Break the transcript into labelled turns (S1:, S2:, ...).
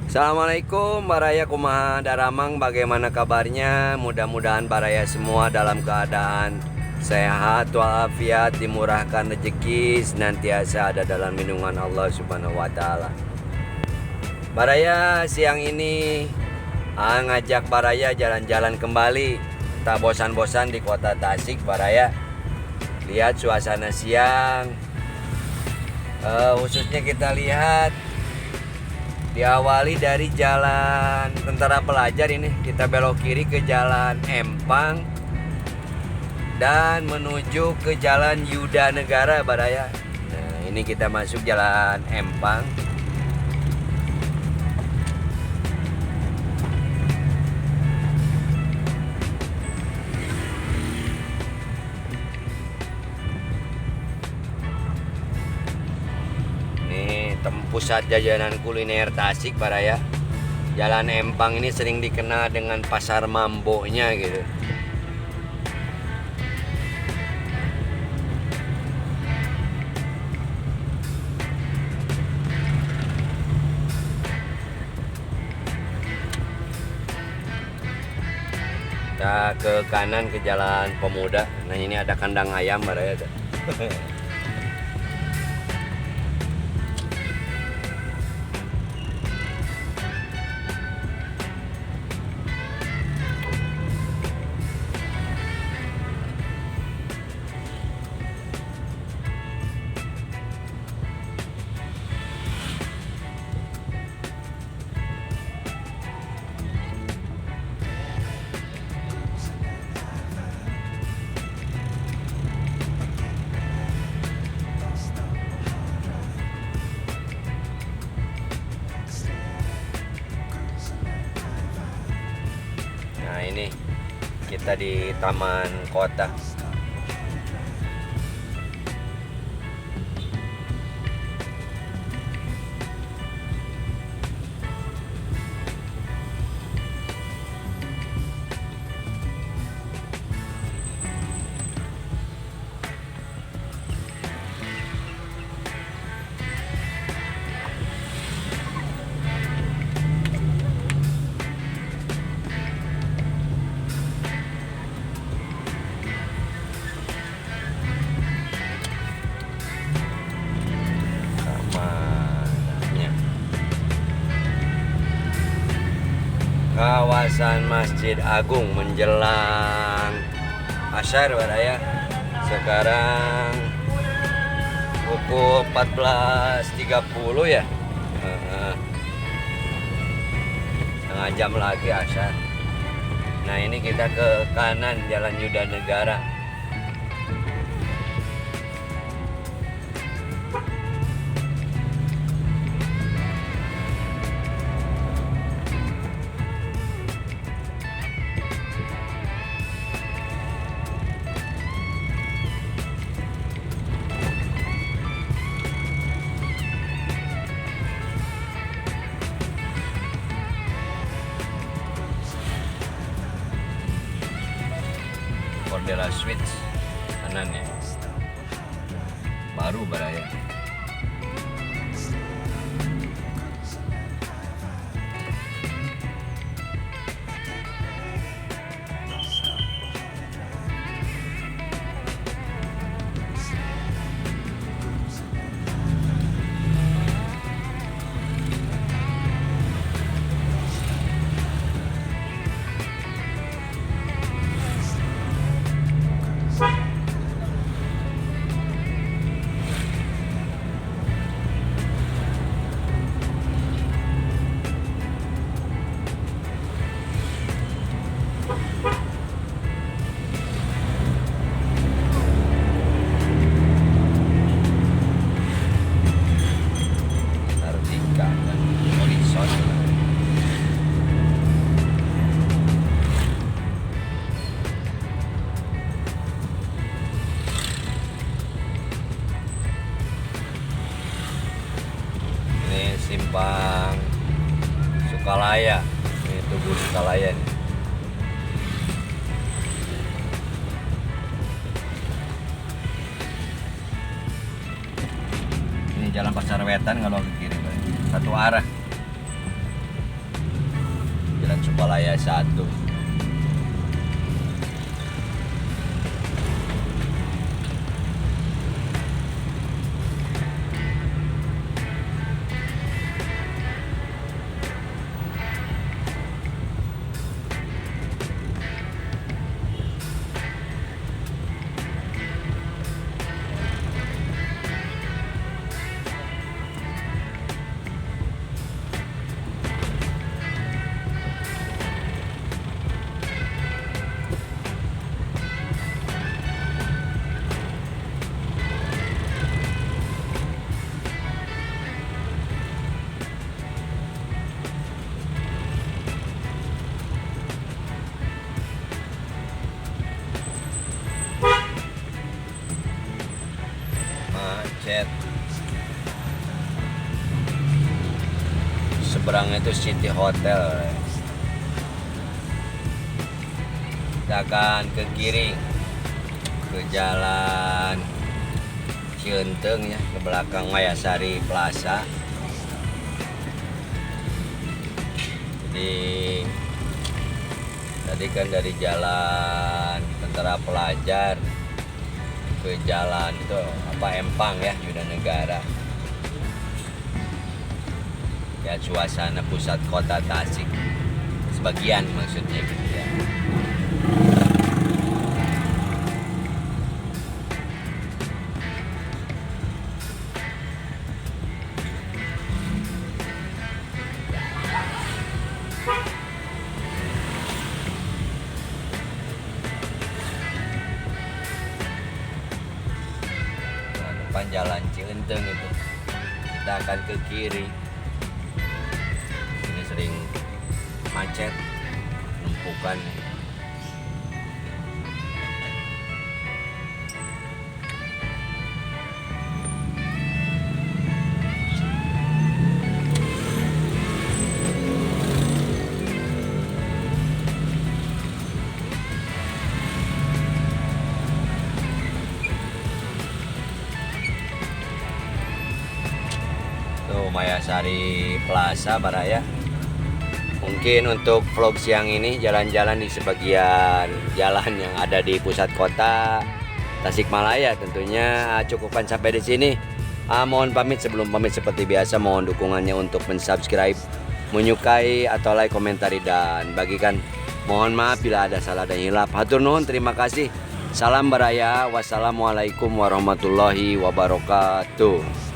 S1: Assalamualaikum Baraya kumaha daramang, bagaimana kabarnya? Mudah-mudahan Baraya semua dalam keadaan sehat walafiat, dimurahkan rezeki, senantiasa ada dalam lindungan Allah Subhanahu wa taala. Baraya siang ini ngajak Baraya jalan-jalan kembali. Tak bosan-bosan di kota Tasik Baraya. Lihat suasana siang. Khususnya kita lihat diawali dari jalan Tentara Pelajar ini, kita belok kiri ke jalan Empang dan menuju ke jalan Yuda Negara Baraya. Nah, ini kita masuk jalan Empang. Pusat jajanan kuliner Tasik Baraya. Jalan Empang ini sering dikenal dengan pasar mambonya gitu. Kita ke kanan ke Jalan Pemuda. Nah, ini ada kandang ayam Baraya. Nah, ini kita di taman kota. Kawasan Masjid Agung menjelang Asyar Baraya. Sekarang pukul 14.30 ya. Setengah jam lagi Asyar. Nah, ini kita ke kanan Jalan Yuda Negara. Cordela Switch kanan ya, baru Baraya. Simpang Sukalaya, ini Tugu Sukalaya nih. Ini jalan Pasar Wetan kalau ke kiri, satu arah. Jalan Sukalaya 1. Macet. Seberangnya itu City Hotel. Kita akan ke kiri ke jalan Cienteng ya, ke belakang Mayasari Plaza. Jadi tadi kan dari jalan Tentara Pelajar ke jalan itu Empang ya, Yuda Negara. Ya, suasana pusat kota Tasik sebagian maksudnya gitu ya. Depan jalan Cienteng itu kita akan ke kiri. Ini sering macet, penumpukan. Mayasari Plaza Baraya. Mungkin untuk vlog siang ini jalan-jalan di sebagian jalan yang ada di pusat kota Tasikmalaya tentunya cukupkan sampai di sini. Mohon pamit, sebelum pamit seperti biasa mohon dukungannya untuk mensubscribe, menyukai atau like, komentari dan bagikan. Mohon maaf bila ada salah dan hilaf. Hatur nuhun, terima kasih. Salam Baraya. Wassalamualaikum warahmatullahi wabarakatuh.